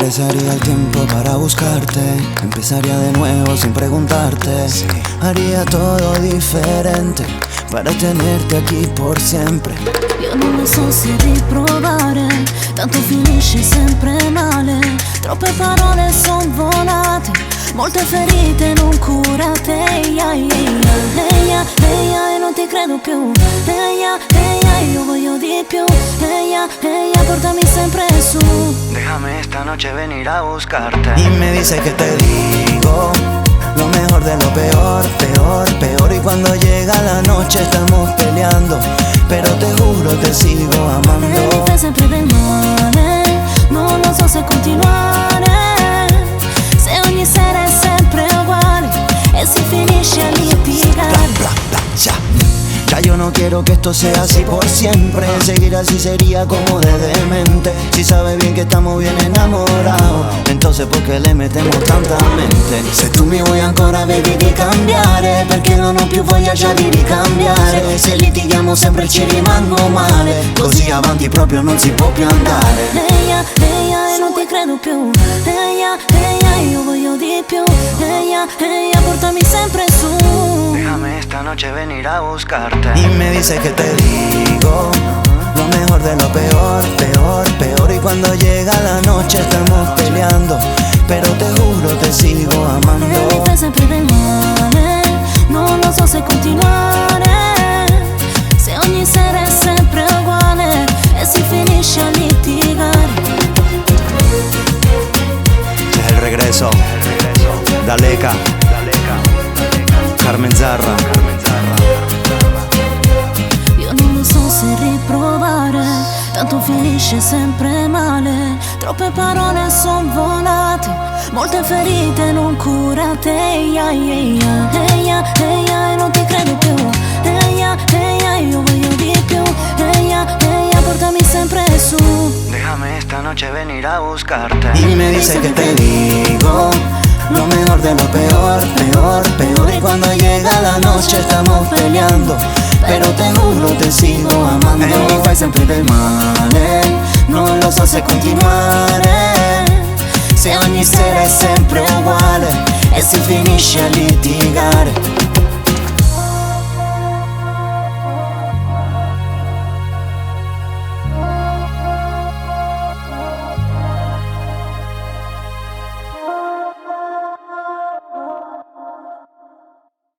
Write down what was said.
Regresaría el tiempo para buscarte, empezaría de nuevo sin preguntarte. Sí. Haría todo diferente para tenerte aquí por sempre. Io non lo so se riprovare, tanto finisce sempre male. Troppe parole son volate, molte ferite non curate. Eia, eia, eia, e non ti credo più. Eia, eia, io voglio di più. Eia, eia, portami sempre su. Déjame esta noche venir a buscarte. Y me dice que te digo lo mejor de lo peor, peor, peor. Y cuando llega la noche estamos peleando, pero te juro te sigo amando. E mi fai sempre del male, non lo so se continuare, se ogni sera è sempre uguale e si finisce a litigare. Bla, bla, bla, ya. Ya yo no quiero que esto sea así por siempre. Seguir así sería como de demente. Si sabe bien que estamos bien enamorados, entonces ¿por qué le metemos tanta mente? Se tu mi vuoi ancora baby di cambiare, perché non ho più voglia già di ricambiare. Se litighiamo sempre ci rimango male, così avanti proprio non si può più andare. Eia, eia, e non ti credo più. Eia, eia, io voglio di più. Eia, eia, portami sempre su. Déjame esta noche venir a buscarte. Y me dice que te digo lo mejor de lo peor, peor, peor. Y cuando llega la noche estamos peleando, pero te juro te sigo amando. E mi fai sempre del male, non lo so se continuare, se ogni sera è sempre uguale e si finisce a litigare. Es el regreso, Daleka, Carmen Zarra. Io non lo so se riprovare, tanto finisce sempre male. Troppe parole son volate, molte ferite non curate. Eia, eia, eia, eia, e non ti credo più. Eia, eia, io voglio di più. Eia, eia, portami sempre su. Déjame esta noche venir a buscarte. Y me dice que te digo lo mejor de lo peor, peor, peor. Y cuando llega la noche estamos peleando, pero te juro te sigo amando. E mi fai sempre del male, non lo so se continuare, se ogni sera è sempre uguale e si finisce a litigare.